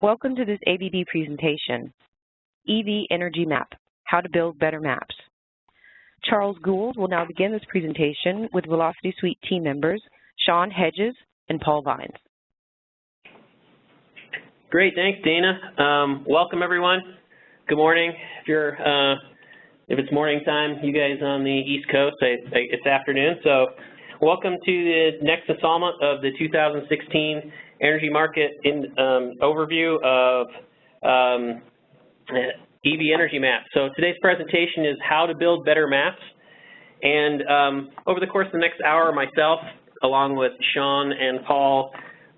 Welcome to this ABB presentation, EV Energy Map, How to Build Better Maps. Charles Gould will now begin this presentation with Velocity Suite team members, Sean Hedges and Paul Vines. Great, thanks Dana. Welcome everyone. Good morning. If it's morning time, you guys on the East Coast, it's afternoon. So welcome to the next installment of the 2016 Energy Market overview of EV Energy Map. So today's presentation is how to build better maps. And over the course of the next hour, myself, along with Sean and Paul,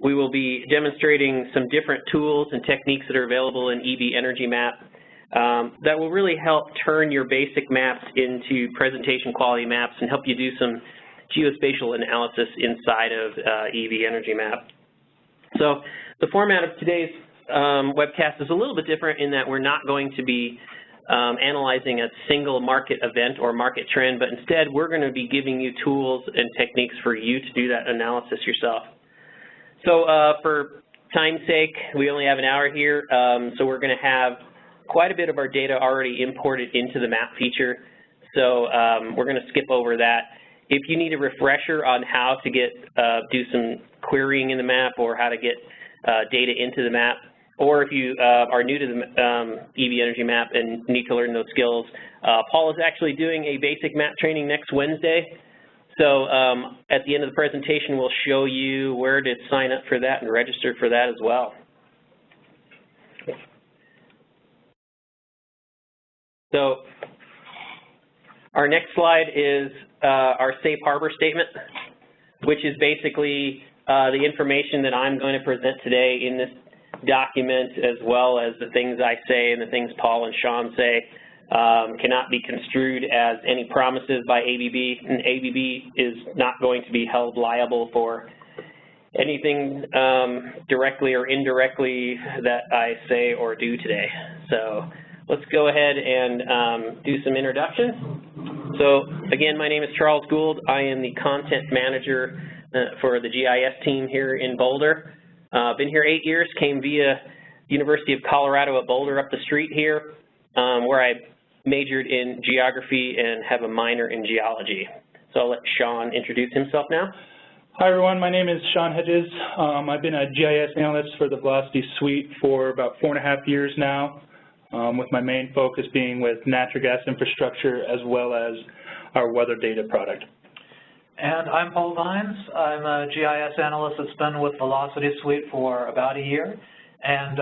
we will be demonstrating some different tools and techniques that are available in EV Energy Map that will really help turn your basic maps into presentation quality maps and help you do some geospatial analysis inside of EV Energy Map. So the format of today's webcast is a little bit different in that we're not going to be analyzing a single market event or market trend, but instead we're going to be giving you tools and techniques for you to do that analysis yourself. So for time's sake, we only have an hour here, so we're going to have quite a bit of our data already imported into the map feature. So we're going to skip over that. If you need a refresher on how to do some querying in the map or how to get data into the map, or if you are new to the EV Energy Map and need to learn those skills, Paul is actually doing a basic map training next Wednesday. So at the end of the presentation, we'll show you where to sign up for that and register for that as well. So our next slide is our safe harbor statement, which is basically the information that I'm going to present today in this document, as well as the things I say and the things Paul and Sean say, cannot be construed as any promises by ABB, and ABB is not going to be held liable for anything directly or indirectly that I say or do today. So let's go ahead and do some introductions. So again, my name is Charles Gould. I am the content manager for the GIS team here in Boulder. Been here 8 years, came via University of Colorado at Boulder up the street here, where I majored in geography and have a minor in geology. So I'll let Sean introduce himself now. Hi everyone, my name is Sean Hedges. I've been a GIS analyst for the Velocity Suite for about 4.5 years now, with my main focus being with natural gas infrastructure as well as our weather data product. And I'm Paul Vines. I'm a GIS analyst that's been with Velocity Suite for about a year. And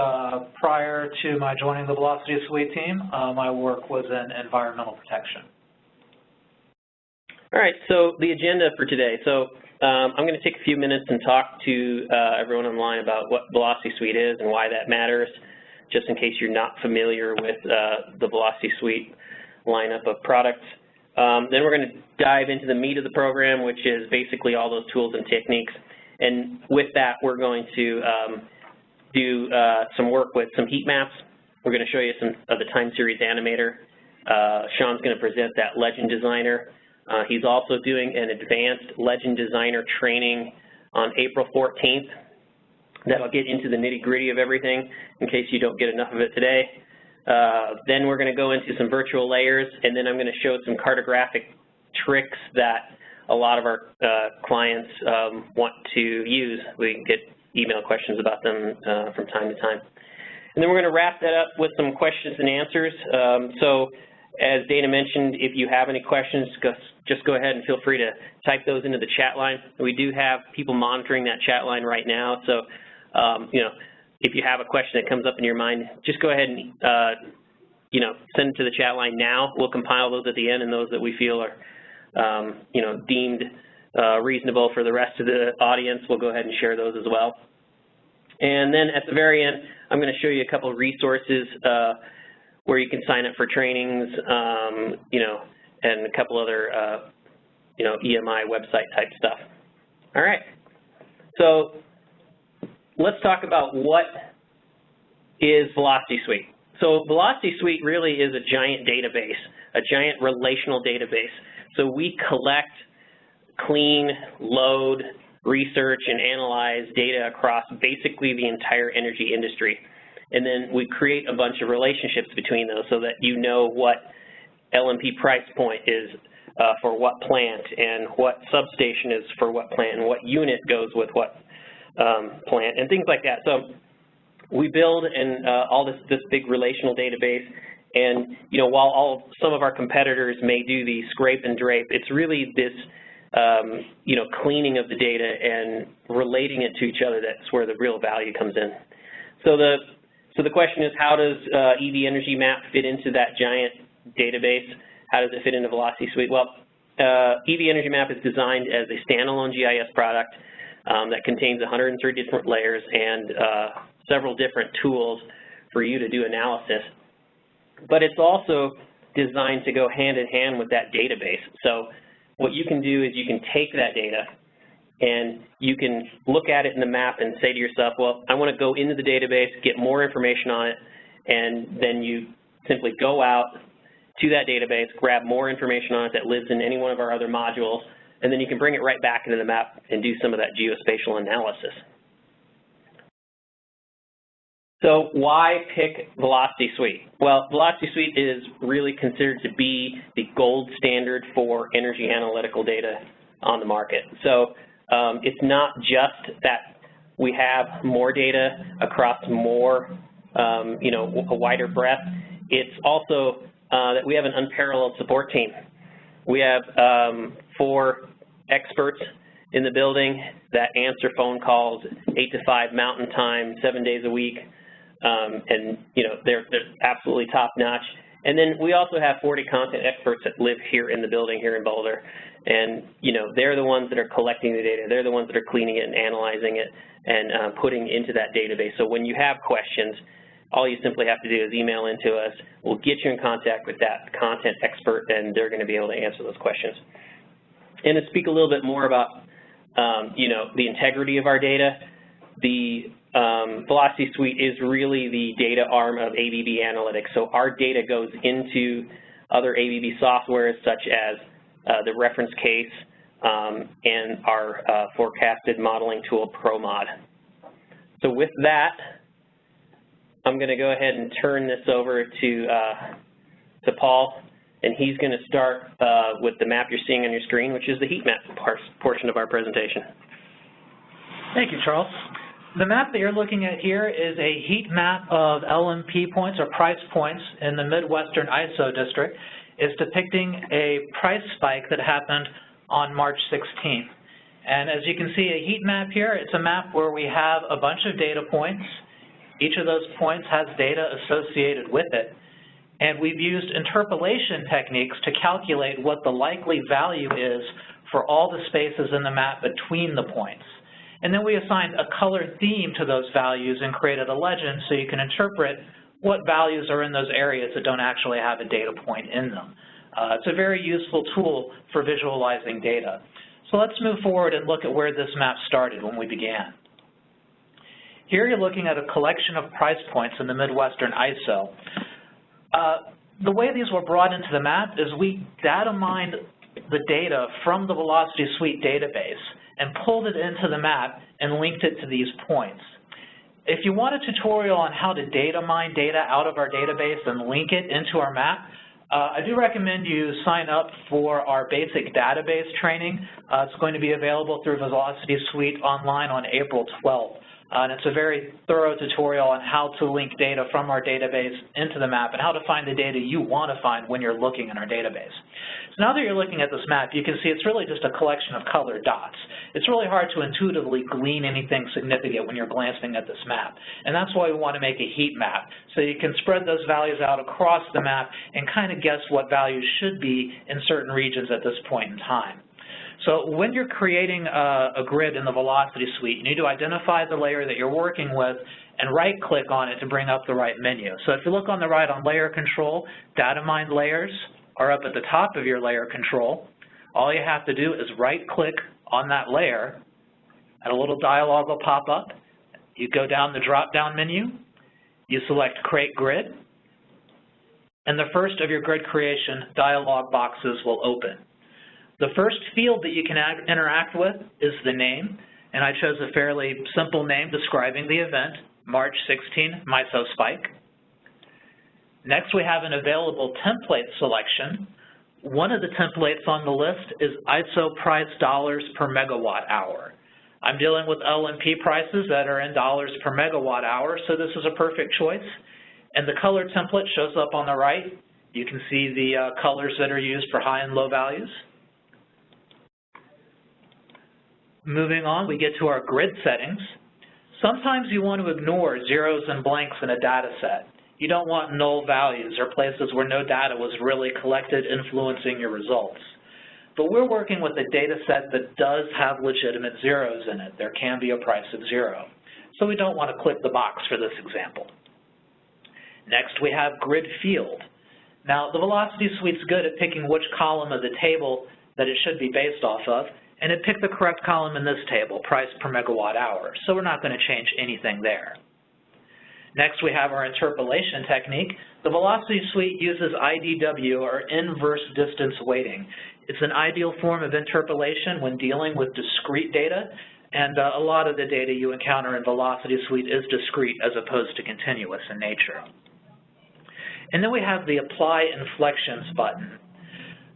prior to my joining the Velocity Suite team, my work was in environmental protection. All right, so the agenda for today. So I'm going to take a few minutes and talk to everyone online about what Velocity Suite is and why that matters, just in case you're not familiar with the Velocity Suite lineup of products. Then we're going to dive into the meat of the program, which is basically all those tools and techniques. And with that, we're going to do some work with some heat maps. We're going to show you some of the TimeSeries Animator. Sean's going to present that Legend Designer. He's also doing an advanced Legend Designer training on April 14th. That'll get into the nitty-gritty of everything in case you don't get enough of it today. Then we're going to go into some virtual layers, and then I'm going to show some cartographic tricks that a lot of our clients want to use. We get email questions about them from time to time. And then we're going to wrap that up with some questions and answers. So as Dana mentioned, if you have any questions, just go ahead and feel free to type those into the chat line. We do have people monitoring that chat line right now, so if you have a question that comes up in your mind, just go ahead and send it to the chat line now. We'll compile those at the end, and those that we feel are deemed reasonable for the rest of the audience, we'll go ahead and share those as well. And then at the very end, I'm going to show you a couple of resources where you can sign up for trainings, and a couple other EMI website type stuff. All right. So let's talk about what is Velocity Suite. So Velocity Suite really is a giant database, a giant relational database. So we collect, clean, load, research, and analyze data across basically the entire energy industry. and then we create a bunch of relationships between those so that you know what LMP price point is for what plant, and what substation is for what plant, and what unit goes with what plant, and things like that. So we build all this big relational database, and while some of our competitors may do the scrape and drape, it's really this cleaning of the data and relating it to each other that's where the real value comes in. So the question is, how does EV Energy Map fit into that giant database? How does it fit into Velocity Suite? Well, EV Energy Map is designed as a standalone GIS product that contains 130 different layers and several different tools for you to do analysis. But it's also designed to go hand in hand with that database. So what you can do is you can take that data and you can look at it in the map and say to yourself, well, I want to go into the database, get more information on it, and then you simply go out to that database, grab more information on it that lives in any one of our other modules, and then you can bring it right back into the map and do some of that geospatial analysis. So why pick Velocity Suite? Well, Velocity Suite is really considered to be the gold standard for energy analytical data on the market. So it's not just that we have more data across more, a wider breadth. It's also that we have an unparalleled support team. We have 4 experts in the building that answer phone calls 8 to 5 Mountain Time, 7 days a week, and they're absolutely top notch. And then we also have 40 content experts that live here in the building here in Boulder, and they're the ones that are collecting the data. They're the ones that are cleaning it and analyzing it and putting into that database. So when you have questions, all you simply have to do is email into us. We'll get you in contact with that content expert, and they're going to be able to answer those questions. And to speak a little bit more about, the integrity of our data, the Velocity Suite is really the data arm of ABB Analytics. So our data goes into other ABB softwares such as the reference case and our forecasted modeling tool, ProMod. So with that, I'm going to go ahead and turn this over to Paul, and he's going to start with the map you're seeing on your screen, which is the heat map portion of our presentation. Thank you, Charles. The map that you're looking at here is a heat map of LMP points or price points in the Midwestern ISO district. It's depicting a price spike that happened on March 16th. And as you can see, a heat map here, it's a map where we have a bunch of data points. Each of those points has data associated with it. And we've used interpolation techniques to calculate what the likely value is for all the spaces in the map between the points. And then we assigned a color theme to those values and created a legend so you can interpret what values are in those areas that don't actually have a data point in them. It's a very useful tool for visualizing data. So let's move forward and look at where this map started when we began. Here you're looking at a collection of price points in the Midwestern ISO. The way these were brought into the map is we data mined the data from the Velocity Suite database and pulled it into the map and linked it to these points. If you want a tutorial on how to data mine data out of our database and link it into our map, I do recommend you sign up for our basic database training. It's going to be available through Velocity Suite online on April 12th. And it's a very thorough tutorial on how to link data from our database into the map and how to find the data you want to find when you're looking in our database. So now that you're looking at this map, you can see it's really just a collection of colored dots. It's really hard to intuitively glean anything significant when you're glancing at this map. And that's why we want to make a heat map, so you can spread those values out across the map and kind of guess what values should be in certain regions at this point in time. So when you're creating a grid in the Velocity Suite, you need to identify the layer that you're working with and right-click on it to bring up the right menu. So if you look on the right on Layer Control, Data Mined Layers are up at the top of your Layer Control. All you have to do is right-click on that layer, and a little dialog will pop up. You go down the drop-down menu, you select Create Grid, and the first of your grid creation dialog boxes will open. The first field that you can interact with is the name, and I chose a fairly simple name describing the event, March 16, MISO spike. Next, we have an available template selection. One of the templates on the list is ISO price dollars per megawatt hour. I'm dealing with LMP prices that are in dollars per megawatt hour, so this is a perfect choice. And the color template shows up on the right. You can see the colors that are used for high and low values. Moving on, we get to our grid settings. Sometimes you want to ignore zeros and blanks in a data set. You don't want null values or places where no data was really collected influencing your results. But we're working with a data set that does have legitimate zeros in it. There can be a price of 0. So we don't want to click the box for this example. Next, we have grid field. Now, the Velocity Suite's good at picking which column of the table that it should be based off of, and it picked the correct column in this table, price per megawatt hour. So we're not going to change anything there. Next, we have our interpolation technique. The Velocity Suite uses IDW, or inverse distance weighting. It's an ideal form of interpolation when dealing with discrete data, and a lot of the data you encounter in Velocity Suite is discrete as opposed to continuous in nature. And then we have the Apply Inflections button.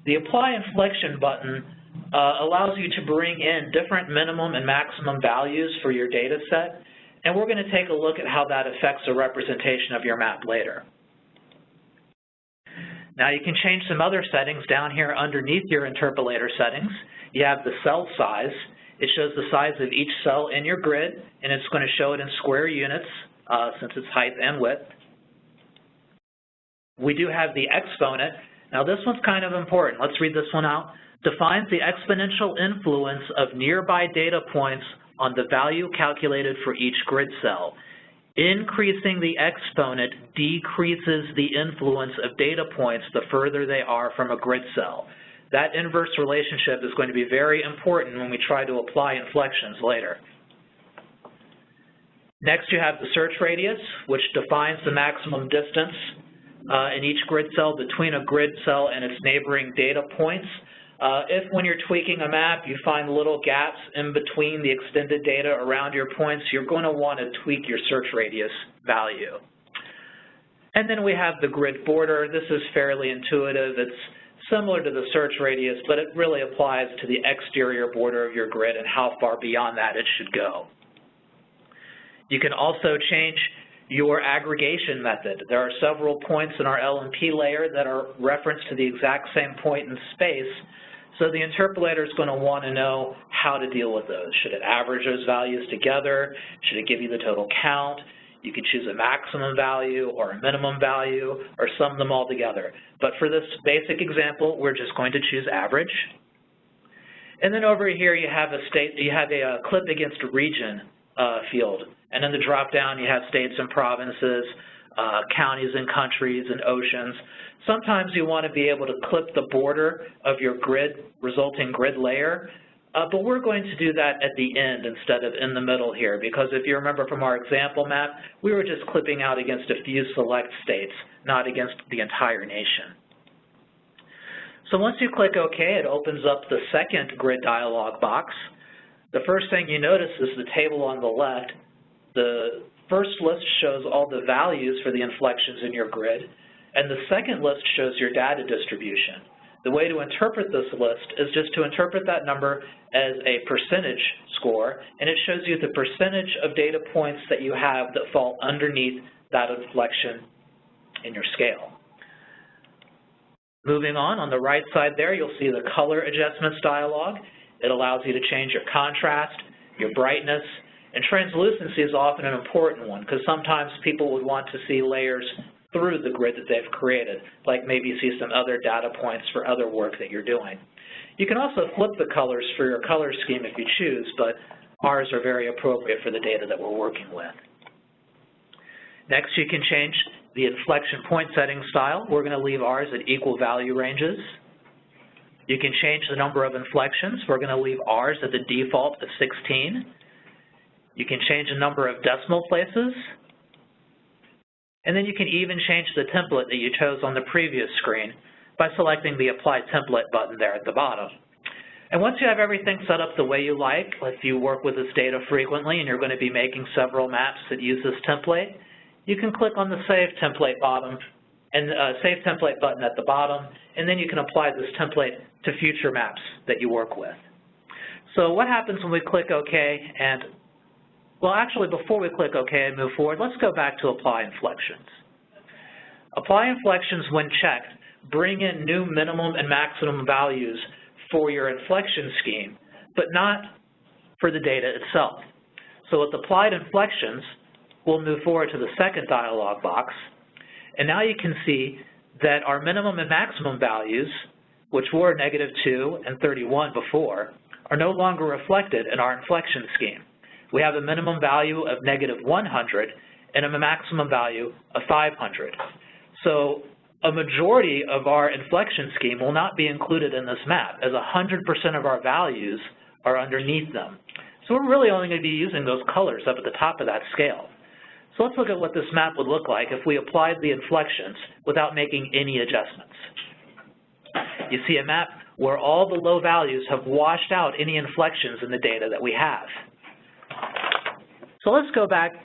The Apply Inflection button allows you to bring in different minimum and maximum values for your data set, and we're going to take a look at how that affects the representation of your map later. Now you can change some other settings down here underneath your interpolator settings. You have the cell size. It shows the size of each cell in your grid, and it's going to show it in square units since it's height and width. We do have the exponent. Now this one's kind of important. Let's read this one out. Defines the exponential influence of nearby data points on the value calculated for each grid cell. Increasing the exponent decreases the influence of data points the further they are from a grid cell. That inverse relationship is going to be very important when we try to apply inflections later. Next, you have the search radius, which defines the maximum distance in each grid cell between a grid cell and its neighboring data points. If when you're tweaking a map you find little gaps in between the extended data around your points, you're going to want to tweak your search radius value. And then we have the grid border. This is fairly intuitive. It's similar to the search radius, but it really applies to the exterior border of your grid and how far beyond that it should go. You can also change your aggregation method. There are several points in our LMP layer that are referenced to the exact same point in space, so the interpolator is going to want to know how to deal with those. Should it average those values together? Should it give you the total count? You can choose a maximum value or a minimum value or sum them all together. But for this basic example, we're just going to choose average. And then over here you have a clip against region field. And in the drop-down, you have states and provinces, counties and countries and oceans. Sometimes you want to be able to clip the border of your resulting grid layer, but we're going to do that at the end instead of in the middle here, because if you remember from our example map, we were just clipping out against a few select states, not against the entire nation. So once you click OK, it opens up the second grid dialog box. The first thing you notice is the table on the left. The first list shows all the values for the inflections in your grid, and the second list shows your data distribution. The way to interpret this list is just to interpret that number as a percentage score, and it shows you the percentage of data points that you have that fall underneath that inflection in your scale. Moving on the right side there, you'll see the color adjustments dialog. It allows you to change your contrast, your brightness, and translucency is often an important one because sometimes people would want to see layers through the grid that they've created, like maybe see some other data points for other work that you're doing. You can also flip the colors for your color scheme if you choose, but ours are very appropriate for the data that we're working with. Next, you can change the inflection point setting style. We're going to leave ours at equal value ranges. You can change the number of inflections. We're going to leave ours at the default of 16. You can change the number of decimal places. And then you can even change the template that you chose on the previous screen by selecting the Apply Template button there at the bottom. And once you have everything set up the way you like, if you work with this data frequently and you're going to be making several maps that use this template, you can click on the Save Template button at the bottom, and then you can apply this template to future maps that you work with. So what happens when we click OK? And, well, actually, before we click OK and move forward, let's go back to Apply Inflections. Apply Inflections, when checked, bring in new minimum and maximum values for your inflection scheme, but not for the data itself. So with Applied Inflections, we'll move forward to the second dialog box, and now you can see that our minimum and maximum values, which were -2 and 31 before, are no longer reflected in our inflection scheme. We have a minimum value of -100 and a maximum value of 500. So a majority of our inflection scheme will not be included in this map, as 100% of our values are underneath them. So we're really only going to be using those colors up at the top of that scale. So let's look at what this map would look like if we applied the inflections without making any adjustments. You see a map where all the low values have washed out any inflections in the data that we have. So let's go back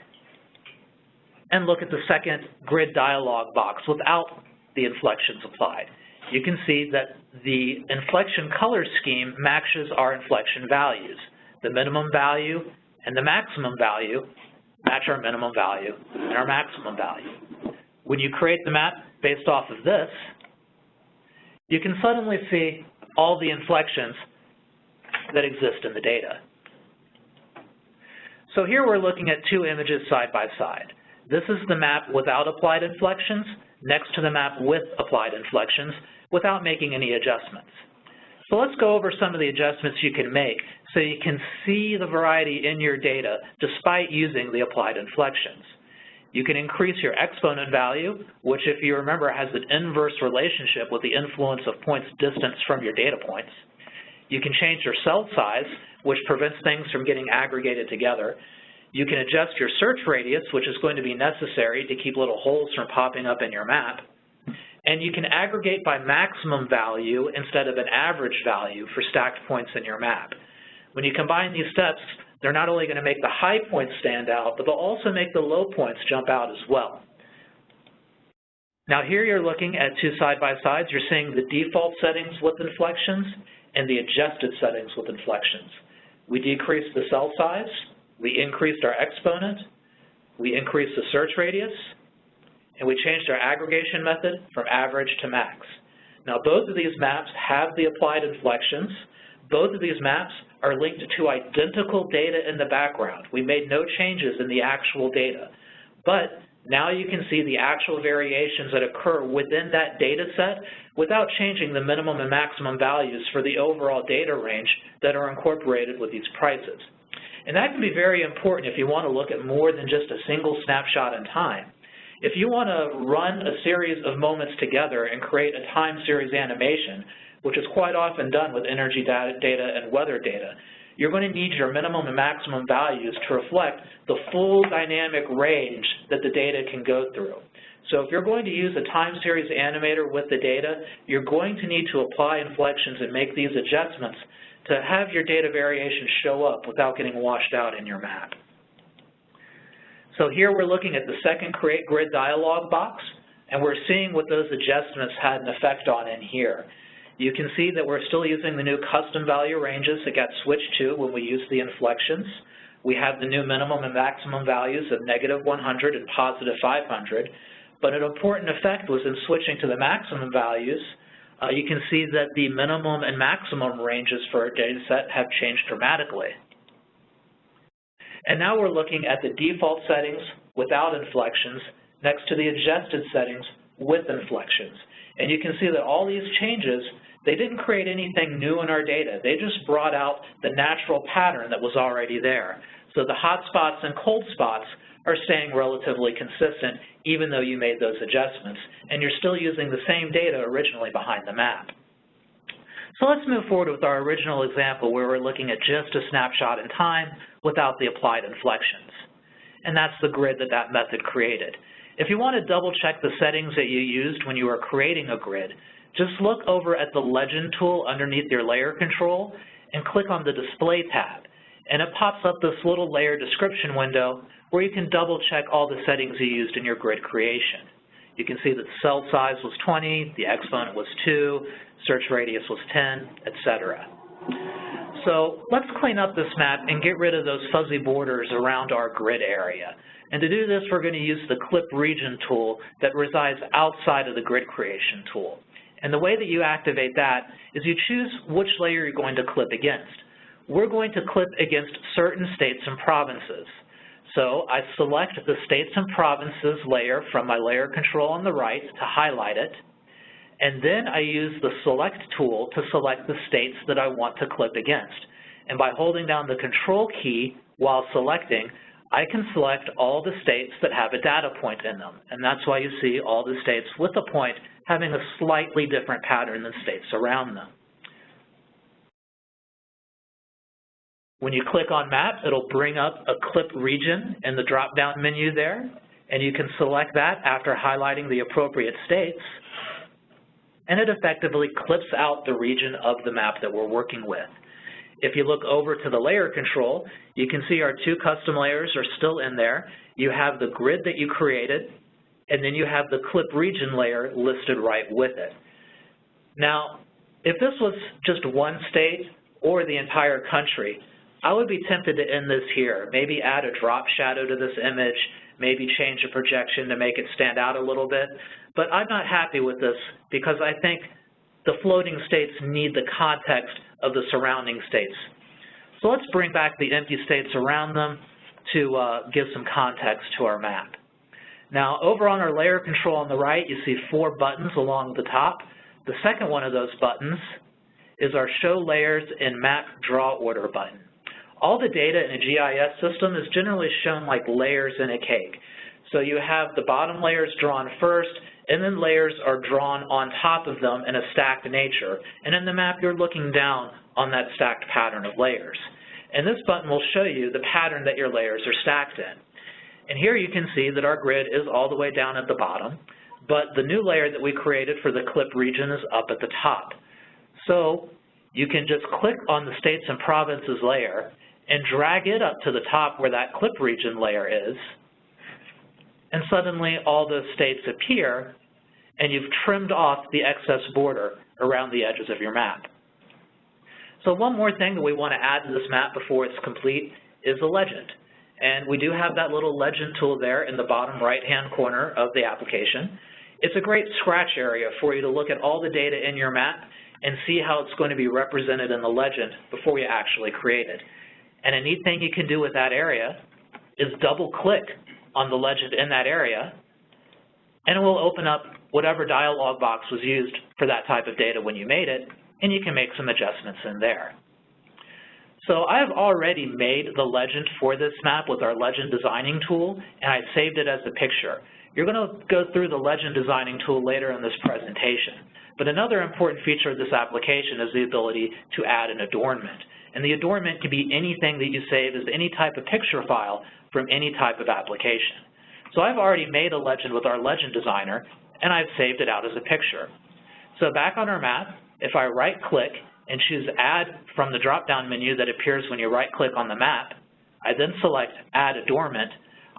and look at the second grid dialog box without the inflections applied. You can see that the inflection color scheme matches our inflection values. The minimum value and the maximum value match our minimum value and our maximum value. When you create the map based off of this, you can suddenly see all the inflections that exist in the data. So here we're looking at two images side by side. This is the map without applied inflections next to the map with applied inflections without making any adjustments. So let's go over some of the adjustments you can make so you can see the variety in your data despite using the applied inflections. You can increase your exponent value, which, if you remember, has an inverse relationship with the influence of points distance from your data points. You can change your cell size, which prevents things from getting aggregated together. You can adjust your search radius, which is going to be necessary to keep little holes from popping up in your map. And you can aggregate by maximum value instead of an average value for stacked points in your map. When you combine these steps, they're not only going to make the high points stand out, but they'll also make the low points jump out as well. Now here you're looking at two side-by-sides. You're seeing the default settings with inflections and the adjusted settings with inflections. We decreased the cell size, we increased our exponent, we increased the search radius, and we changed our aggregation method from average to max. Now both of these maps have the applied inflections. Both of these maps are linked to identical data in the background. We made no changes in the actual data. But now you can see the actual variations that occur within that data set without changing the minimum and maximum values for the overall data range that are incorporated with these prices. And that can be very important if you want to look at more than just a single snapshot in time. If you want to run a series of moments together and create a time series animation, which is quite often done with energy data and weather data, you're going to need your minimum and maximum values to reflect the full dynamic range that the data can go through. So if you're going to use a time series animator with the data, you're going to need to apply inflections and make these adjustments to have your data variation show up without getting washed out in your map. So here we're looking at the second Create Grid dialog box, and we're seeing what those adjustments had an effect on in here. You can see that we're still using the new custom value ranges that got switched to when we used the inflections. We have the new minimum and maximum values of -100 and +500, but an important effect was in switching to the maximum values. You can see that the minimum and maximum ranges for our data set have changed dramatically. And now we're looking at the default settings without inflections next to the adjusted settings with inflections. And you can see that all these changes, they didn't create anything new in our data. They just brought out the natural pattern that was already there. So the hot spots and cold spots are staying relatively consistent even though you made those adjustments. And you're still using the same data originally behind the map. So let's move forward with our original example where we're looking at just a snapshot in time without the applied inflections. And that's the grid that that method created. If you want to double check the settings that you used when you were creating a grid, just look over at the legend tool underneath your layer control and click on the Display tab. And it pops up this little layer description window where you can double check all the settings you used in your grid creation. You can see that cell size was 20, the exponent was 2, search radius was 10, etc. So let's clean up this map and get rid of those fuzzy borders around our grid area. And to do this, we're going to use the Clip Region tool that resides outside of the Grid Creation tool. And the way that you activate that is you choose which layer you're going to clip against. We're going to clip against certain states and provinces. So I select the States and Provinces layer from my layer control on the right to highlight it. And then I use the Select tool to select the states that I want to clip against. And by holding down the Control key while selecting, I can select all the states that have a data point in them. And that's why you see all the states with a point having a slightly different pattern than states around them. When you click on Map, it'll bring up a clip region in the drop-down menu there, and you can select that after highlighting the appropriate states, and it effectively clips out the region of the map that we're working with. If you look over to the layer control, you can see our two custom layers are still in there. You have the grid that you created, and then you have the clip region layer listed right with it. Now, if this was just one state or the entire country, I would be tempted to end this here, maybe add a drop shadow to this image, maybe change the projection to make it stand out a little bit, but I'm not happy with this because I think the floating states need the context of the surrounding states. So let's bring back the empty states around them to give some context to our map. Now, over on our layer control on the right, you see 4 buttons along the top. The second one of those buttons is our Show Layers in Map Draw Order button. All the data in a GIS system is generally shown like layers in a cake. So you have the bottom layers drawn first, and then layers are drawn on top of them in a stacked nature. And in the map, you're looking down on that stacked pattern of layers. And this button will show you the pattern that your layers are stacked in. And here you can see that our grid is all the way down at the bottom, but the new layer that we created for the clip region is up at the top. So you can just click on the States and Provinces layer and drag it up to the top where that clip region layer is, and suddenly all those states appear, and you've trimmed off the excess border around the edges of your map. So one more thing that we want to add to this map before it's complete is a legend. And we do have that little legend tool there in the bottom right-hand corner of the application. It's a great scratch area for you to look at all the data in your map and see how it's going to be represented in the legend before you actually create it. And a neat thing you can do with that area is double-click on the legend in that area, and it will open up whatever dialog box was used for that type of data when you made it, and you can make some adjustments in there. So I have already made the legend for this map with our legend designing tool, and I saved it as a picture. You're going to go through the legend designing tool later in this presentation. But another important feature of this application is the ability to add an adornment. And the adornment can be anything that you save as any type of picture file from any type of application. So I've already made a legend with our legend designer, and I've saved it out as a picture. So back on our map, if I right-click and choose Add from the drop-down menu that appears when you right-click on the map, I then select Add Adornment,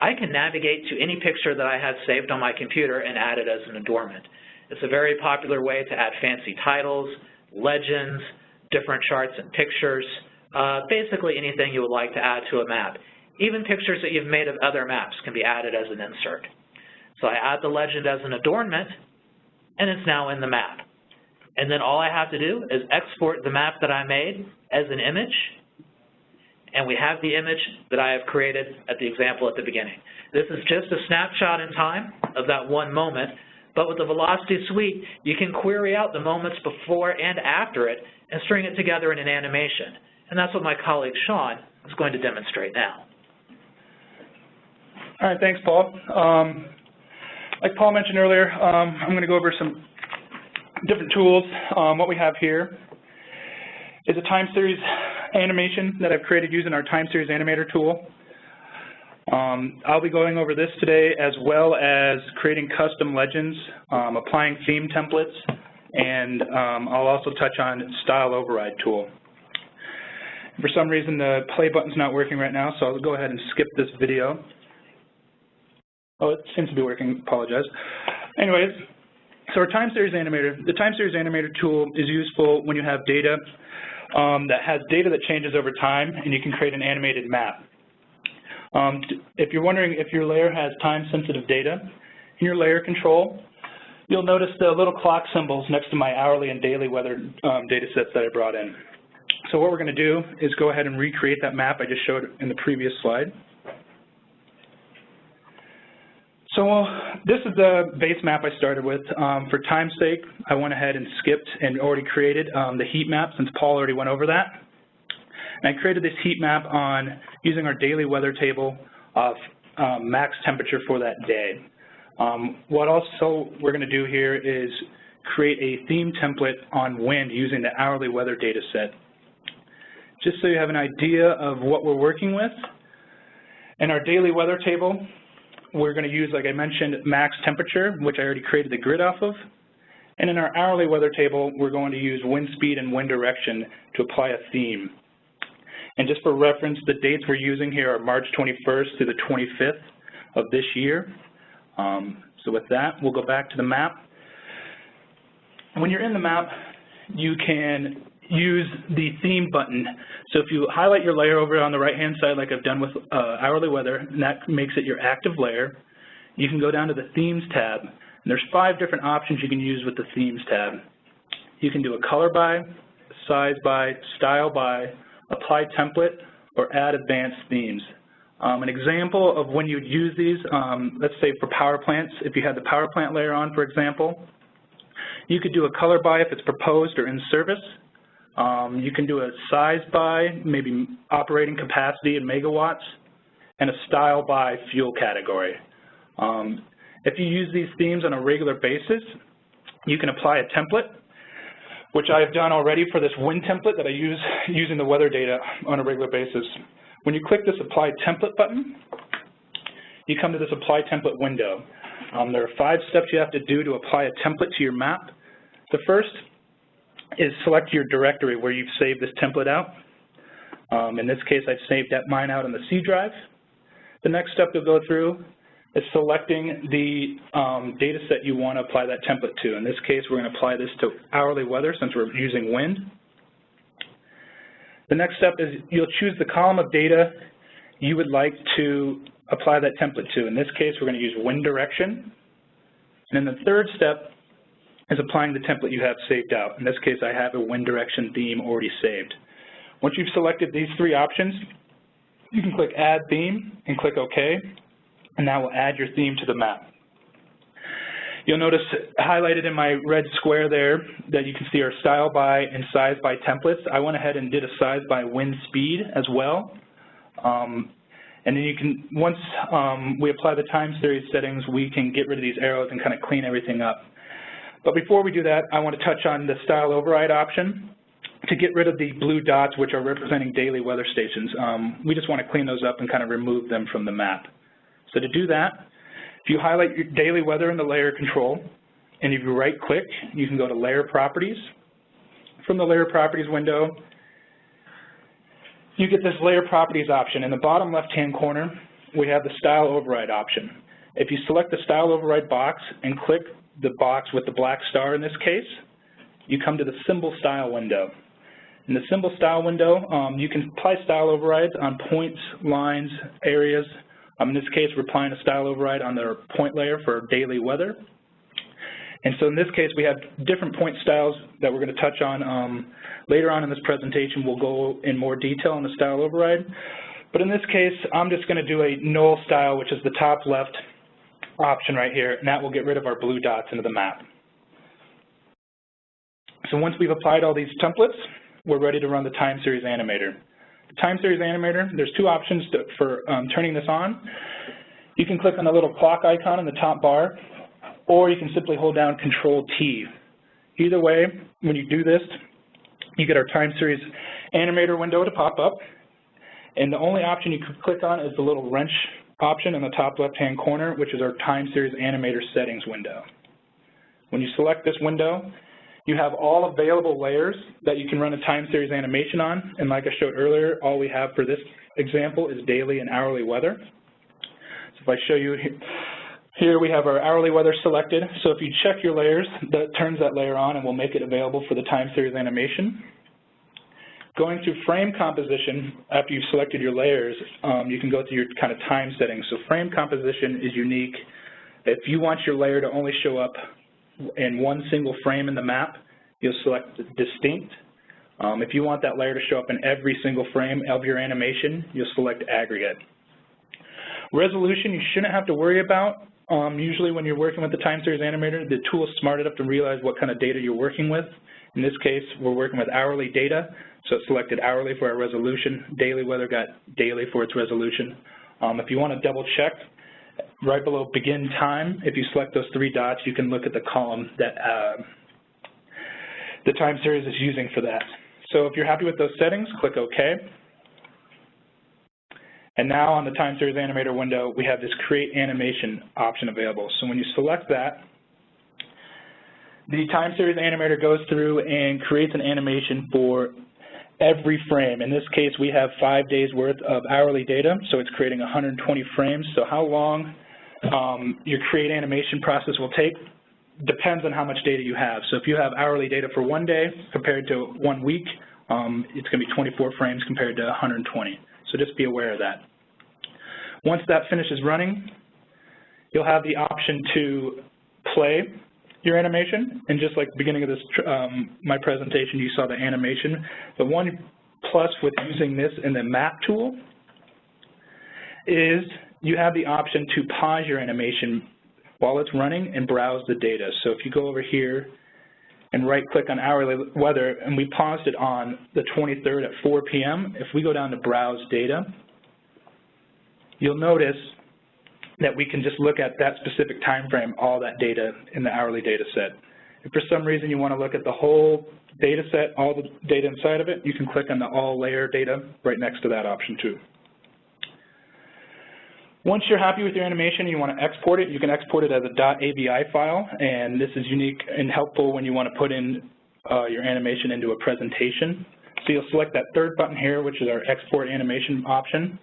I can navigate to any picture that I have saved on my computer and add it as an adornment. It's a very popular way to add fancy titles, legends, different charts and pictures, basically anything you would like to add to a map. Even pictures that you've made of other maps can be added as an insert. So I add the legend as an adornment, and it's now in the map. And then all I have to do is export the map that I made as an image, and we have the image that I have created at the example at the beginning. This is just a snapshot in time of that one moment, but with the Velocity Suite, you can query out the moments before and after it and string it together in an animation. And that's what my colleague Sean is going to demonstrate now. All right, thanks, Paul. Like Paul mentioned earlier, I'm going to go over some different tools. What we have here is a TimeSeries animation that I've created using our TimeSeries Animator tool. I'll be going over this today as well as creating custom legends, applying theme templates, and I'll also touch on Style Override tool. For some reason, the play button's not working right now, so I'll go ahead and skip this video. Oh, it seems to be working. Apologize. Anyways, so our TimeSeries Animator, the TimeSeries Animator tool is useful when you have data that has data that changes over time, and you can create an animated map. If you're wondering if your layer has time-sensitive data, in your layer control, you'll notice the little clock symbols next to my hourly and daily weather data sets that I brought in. So what we're going to do is go ahead and recreate that map I just showed in the previous slide. So this is the base map I started with. For time's sake, I went ahead and skipped and already created the heat map since Paul already went over that. And I created this heat map on using our daily weather table of max temperature for that day. What also we're going to do here is create a theme template on wind using the hourly weather data set. Just so you have an idea of what we're working with, in our daily weather table, we're going to use, like I mentioned, max temperature, which I already created the grid off of. And in our hourly weather table, we're going to use wind speed and wind direction to apply a theme. And just for reference, the dates we're using here are March 21st through the 25th of this year. So with that, we'll go back to the map. When you're in the map, you can use the theme button. So if you highlight your layer over on the right-hand side like I've done with hourly weather, and that makes it your active layer, you can go down to the Themes tab. And there's 5 different options you can use with the Themes tab. You can do a color by, size by, style by, apply template, or add advanced themes. An example of when you'd use these, let's say for power plants, if you had the power plant layer on, for example, you could do a color by if it's proposed or in service. You can do a size by, maybe operating capacity in megawatts, and a style by fuel category. If you use these themes on a regular basis, you can apply a template, which I have done already for this wind template that I use using the weather data on a regular basis. When you click this Apply Template button, you come to this Apply Template window. There are 5 steps you have to do to apply a template to your map. The first is select your directory where you've saved this template out. In this case, I've saved mine out on the C drive. The next step you'll go through is selecting the data set you want to apply that template to. In this case, we're going to apply this to hourly weather since we're using wind. The next step is you'll choose the column of data you would like to apply that template to. In this case, we're going to use wind direction. And then the third step is applying the template you have saved out. In this case, I have a wind direction theme already saved. Once you've selected these 3 options, you can click Add Theme and click OK, and that will add your theme to the map. You'll notice highlighted in my red square there that you can see our style by and size by templates. I went ahead and did a size by wind speed as well. And then you can, once we apply the time series settings, we can get rid of these arrows and kind of clean everything up. But before we do that, I want to touch on the style override option to get rid of the blue dots, which are representing daily weather stations. We just want to clean those up and kind of remove them from the map. So to do that, if you highlight your daily weather in the layer control, and if you right-click, you can go to Layer Properties. From the Layer Properties window, you get this Layer Properties option. In the bottom left-hand corner, we have the Style Override option. If you select the Style Override box and click the box with the black star in this case, you come to the Symbol Style window. In the Symbol Style window, you can apply style overrides on points, lines, areas. In this case, we're applying a style override on the point layer for daily weather. And so in this case, we have different point styles that we're going to touch on. Later on in this presentation, we'll go in more detail on the style override. But in this case, I'm just going to do a null style, which is the top left option right here, and that will get rid of our blue dots into the map. So once we've applied all these templates, we're ready to run the TimeSeries Animator. The TimeSeries Animator, there's 2 options for turning this on. You can click on the little clock icon in the top bar, or you can simply hold down Control-T. Either way, when you do this, you get our TimeSeries Animator window to pop up, and the only option you can click on is the little wrench option in the top left-hand corner, which is our TimeSeries Animator settings window. When you select this window, You have all available layers that you can run a time series animation on, and like I showed earlier, all we have for this example is daily and hourly weather. So if I show you here, we have our hourly weather selected. So if you check your layers, that turns that layer on and will make it available for the time series animation. Going through frame composition, after you've selected your layers, you can go through your kind of time settings. So frame composition is unique. If you want your layer to only show up in one single frame in the map, you'll select distinct. If you want that layer to show up in every single frame of your animation, you'll select aggregate. Resolution you shouldn't have to worry about. Usually when you're working with the time series animator, the tool is smart enough to realize what kind of data you're working with. In this case, we're working with hourly data, so it selected hourly for our resolution. Daily weather got daily for its resolution. If you want to double check, right below begin time, if you select those three dots, you can look at the column that the time series is using for that. So if you're happy with those settings, click OK. And now on the time series animator window, we have this create animation option available. So when you select that, the time series animator goes through and creates an animation for every frame. In this case, we have 5 days worth of hourly data, so it's creating 120 frames. So how long your create animation process will take depends on how much data you have. So if you have hourly data for 1 day compared to 1 week, it's going to be 24 frames compared to 120. So just be aware of that. Once that finishes running, you'll have the option to play your animation. And just like the beginning of this, my presentation, you saw the animation. The one plus with using this in the map tool is you have the option to pause your animation while it's running and browse the data. So if you go over here and right-click on hourly weather, and we paused it on the 23rd at 4 p.m., if we go down to browse data, you'll notice that we can just look at that specific time frame, all that data in the hourly data set. If for some reason you want to look at the whole data set, all the data inside of it, you can click on the all layer data right next to that option too. Once you're happy with your animation and you want to export it, you can export it as a .avi file, and this is unique and helpful when you want to put in your animation into a presentation. So you'll select that third button here, which is our export animation option.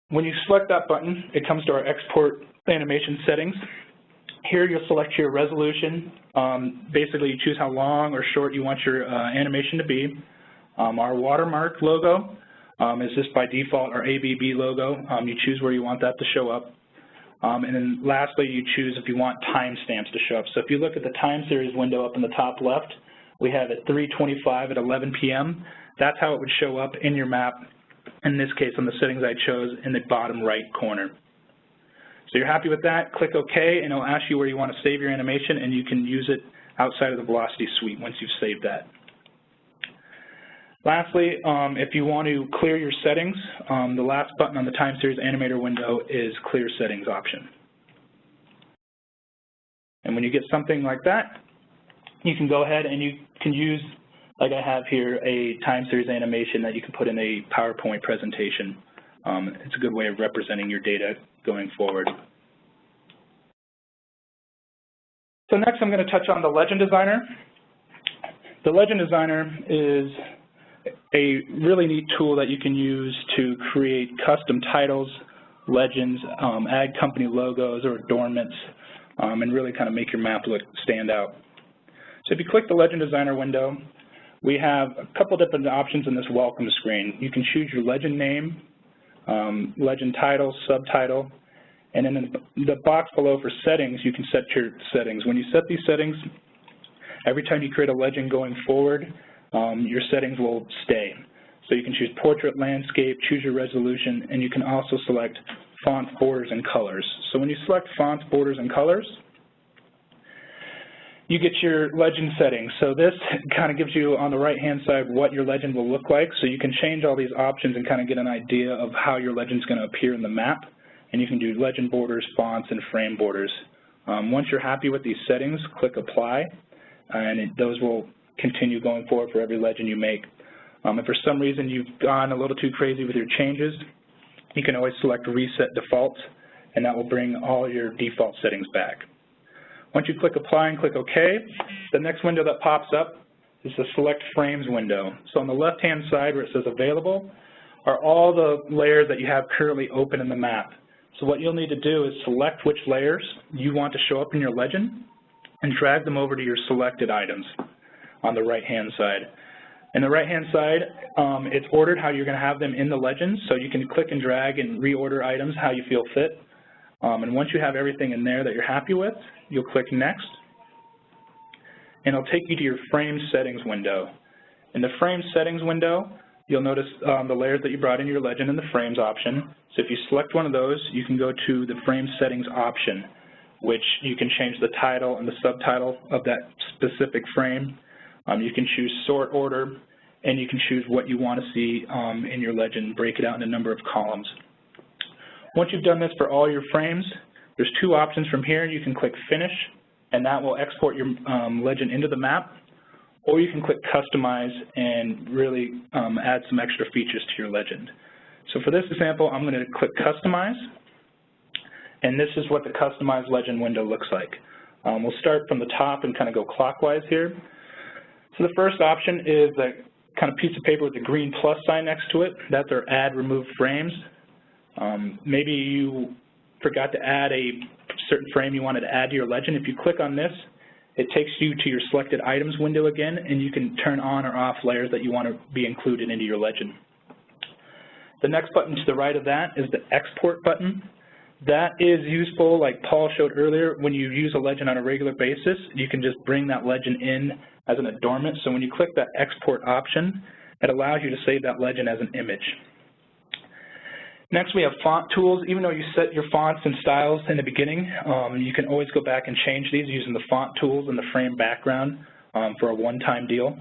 When you select that button, it comes to our export animation settings. Here you'll select your resolution. Basically, you choose how long or short you want your animation to be. Our watermark logo is just by default our ABB logo. You choose where you want that to show up. And then lastly, you choose if you want timestamps to show up. So if you look at the time series window up in the top left, we have at 3:25 at 11 p.m. That's how it would show up in your map. In this case, on the settings I chose in the bottom right corner. So you're happy with that, click OK, and it'll ask you where you want to save your animation, and you can use it outside of the Velocity Suite once you've saved that. Lastly, if you want to clear your settings, the last button on the Time Series Animator window is Clear Settings option. And when you get something like that, you can go ahead and you can use, like I have here, a Time Series animation that you can put in a PowerPoint presentation. It's a good way of representing your data going forward. So next I'm going to touch on the Legend Designer. The Legend Designer is a really neat tool that you can use to create custom titles, legends, add company logos or adornments, and really kind of make your map look stand out. So if you click the Legend Designer window, we have a couple different options in this welcome screen. You can choose your legend name, legend title, subtitle, and then in the box below for settings, you can set your settings. When you set these settings, every time you create a legend going forward, your settings will stay. So you can choose portrait, landscape, choose your resolution, and you can also select font, borders, and colors. So when you select fonts, borders, and colors, you get your legend settings. So this kind of gives you on the right-hand side what your legend will look like. So you can change all these options and kind of get an idea of how your legend is going to appear in the map. And you can do legend borders, fonts, and frame borders. Once you're happy with these settings, click Apply, and those will continue going forward for every legend you make. If for some reason you've gone a little too crazy with your changes, you can always select Reset Defaults, and that will bring all your default settings back. Once you click Apply and click OK, the next window that pops up is the Select Frames window. So on the left-hand side where it says Available are all the layers that you have currently open in the map. So what you'll need to do is select which layers you want to show up in your legend and drag them over to your selected items on the right-hand side. In the right-hand side, it's ordered how you're going to have them in the legend, so you can click and drag and reorder items how you feel fit. And once you have everything in there that you're happy with, you'll click Next, and it'll take you to your Frame Settings window. In the Frame Settings window, you'll notice the layers that you brought in your legend in the Frames option. So if you select one of those, you can go to the Frame Settings option, which you can change the title and the subtitle of that specific frame. You can choose sort order, and you can choose what you want to see in your legend, break it out in a number of columns. Once you've done this for all your frames, there's two options from here. You can click Finish, and that will export your legend into the map, or you can click Customize and really add some extra features to your legend. So for this example, I'm going to click Customize, and this is what the Customized Legend window looks like. We'll start from the top and kind of go clockwise here. So the first option is that kind of piece of paper with the green plus sign next to it. That's our Add Remove Frames. Maybe you forgot to add a certain frame you wanted to add to your legend. If you click on this, it takes you to your Selected Items window again, and you can turn on or off layers that you want to be included into your legend. The next button to the right of that is the Export button. That is useful, like Paul showed earlier, when you use a legend on a regular basis, you can just bring that legend in as an adornment. So when you click that Export option, it allows you to save that legend as an image. Next, we have font tools. Even though you set your fonts and styles in the beginning, you can always go back and change these using the font tools and the frame background for a one-time deal.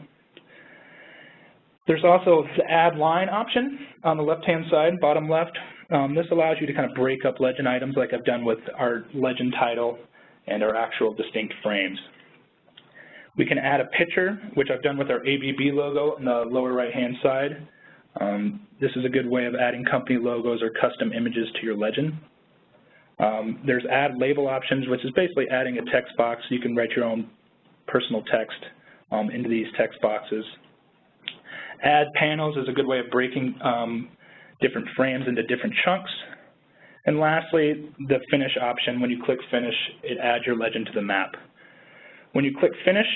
There's also the Add Line option on the left-hand side, bottom left. This allows you to kind of break up legend items like I've done with our legend title and our actual distinct frames. We can add a picture, which I've done with our ABB logo in the lower right-hand side. This is a good way of adding company logos or custom images to your legend. There's Add Label options, which is basically adding a text box so you can write your own personal text into these text boxes. Add Panels is a good way of breaking different frames into different chunks. And lastly, the Finish option. When you click Finish, it adds your legend to the map. When you click Finish,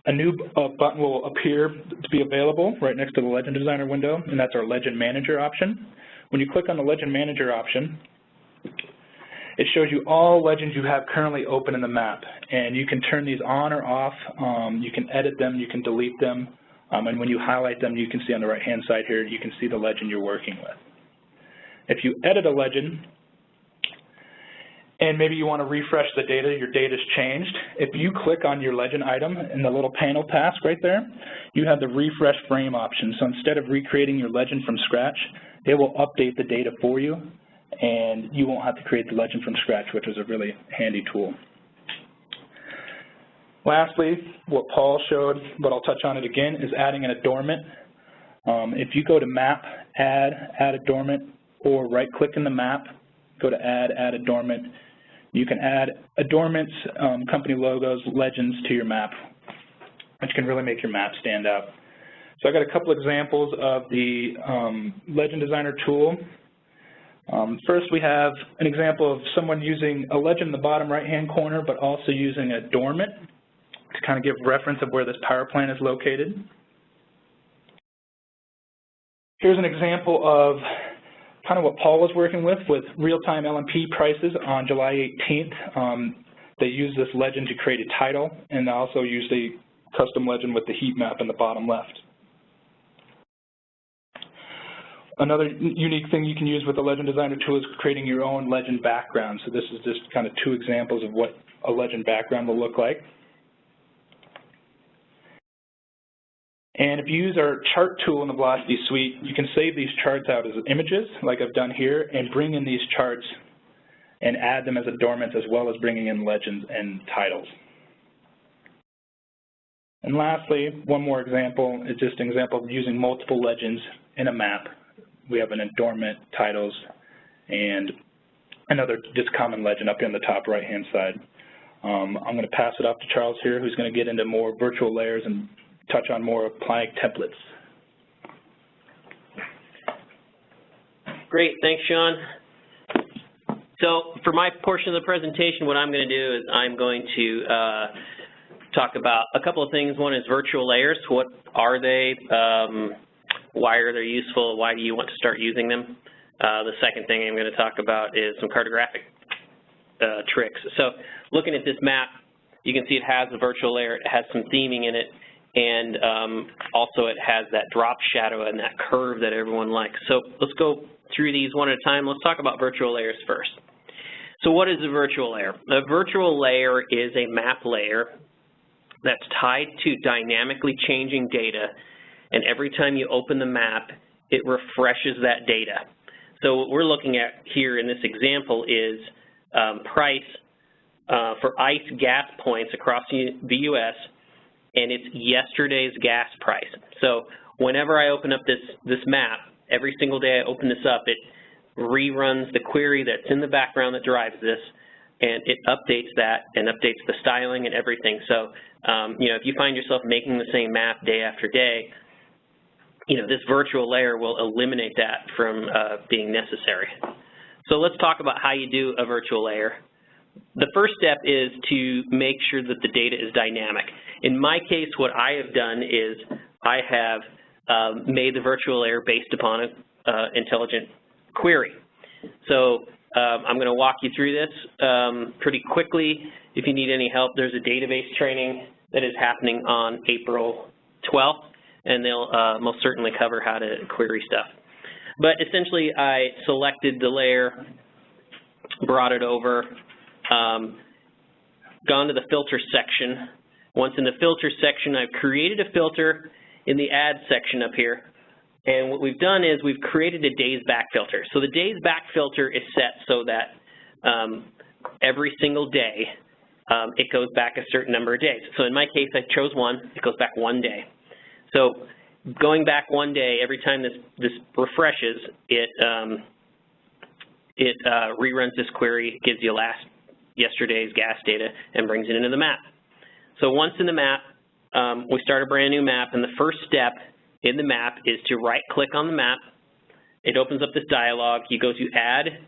a new button will appear to be available right next to the Legend Designer window, and that's our Legend Manager option. When you click on the Legend Manager option, it shows you all legends you have currently open in the map, and you can turn these on or off. You can edit them, you can delete them, and when you highlight them, you can see on the right-hand side here, you can see the legend you're working with. If you edit a legend, and maybe you want to refresh the data, your data's changed. If you click on your legend item in the little panel task right there, you have the refresh frame option. So instead of recreating your legend from scratch, it will update the data for you, and you won't have to create the legend from scratch, which is a really handy tool. Lastly, what Paul showed, but I'll touch on it again, is adding an adornment. If you go to Map, Add Adornment, or right-click in the map, go to Add Adornment, you can add adornments, company logos, legends to your map, which can really make your map stand out. So I got a couple examples of the Legend Designer tool. First, we have an example of someone using a legend in the bottom right-hand corner, but also using adornment to kind of give reference of where this power plant is located. Here's an example of kind of what Paul was working with real-time LMP prices on July 18th. They used this legend to create a title, and also used a custom legend with the heat map in the bottom left. Another unique thing you can use with the Legend Designer tool is creating your own legend background. So this is just kind of two examples of what a legend background will look like. And if you use our chart tool in the Velocity Suite, you can save these charts out as images, like I've done here, and bring in these charts and add them as adornments, as well as bringing in legends and titles. And lastly, one more example is just an example of using multiple legends in a map. We have an adornment, titles, and another just common legend up here on the top right-hand side. I'm going to pass it off to Charles here, who's going to get into more virtual layers and touch on more Planck templates. Great, thanks, Sean. So for my portion of the presentation, what I'm going to do is I'm going to talk about a couple of things. One is virtual layers. What are they? Why are they useful? Why do you want to start using them? The second thing I'm going to talk about is some cartographic tricks. So looking at this map, you can see it has a virtual layer. It has some theming in it, and also it has that drop shadow and that curve that everyone likes. So let's go through these one at a time. Let's talk about virtual layers first. So what is a virtual layer? A virtual layer is a map layer that's tied to dynamically changing data, and every time you open the map, it refreshes that data. So what we're looking at here in this example is price for ICE gas points across the U.S., and it's yesterday's gas price. So whenever I open up this map, every single day I open this up, it reruns the query that's in the background that drives this, and it updates that and updates the styling and everything. So, you know, if you find yourself making the same map day after day, you know, this virtual layer will eliminate that from being necessary. So let's talk about how you do a virtual layer. The first step is to make sure that the data is dynamic. In my case, what I have done is I have made the virtual layer based upon an intelligent query. So I'm going to walk you through this pretty quickly. If you need any help, there's a database training that is happening on April 12th, and they'll most certainly cover how to query stuff. But essentially, I selected the layer, brought it over, gone to the filter section. Once in the filter section, I've created a filter in the add section up here. And what we've done is we've created a days back filter. So the days back filter is set so that every single day it goes back a certain number of days. So in my case, I chose one. It goes back 1 day. So going back 1 day, every time this refreshes, it reruns this query, gives you yesterday's gas data, and brings it into the map. So once in the map, we start a brand new map, and the first step in the map is to right-click on the map. It opens up this dialog. You go to Add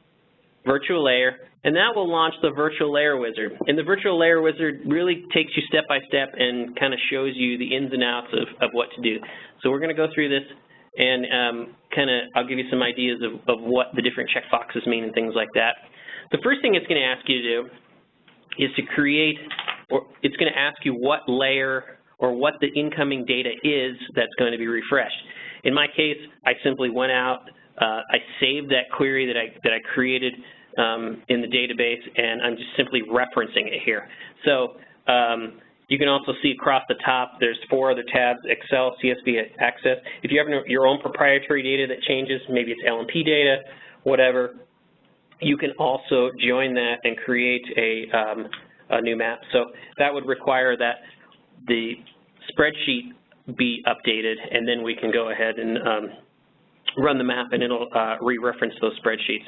Virtual Layer, and that will launch the Virtual Layer Wizard. And the Virtual Layer Wizard really takes you step by step and kind of shows you the ins and outs of what to do. So we're going to go through this, and I'll give you some ideas of what the different checkboxes mean and things like that. The first thing it's going to ask you to do is to create, or it's going to ask you what layer or what the incoming data is that's going to be refreshed. In my case, I simply went out, I saved that query that I created in the database, and I'm just simply referencing it here. So you can also see across the top, there's 4 other tabs: Excel, CSV, Access. If you have your own proprietary data that changes, maybe it's LMP data, whatever, you can also join that and create a new map. So that would require that the spreadsheet be updated, and then we can go ahead and run the map, and it'll re-reference those spreadsheets.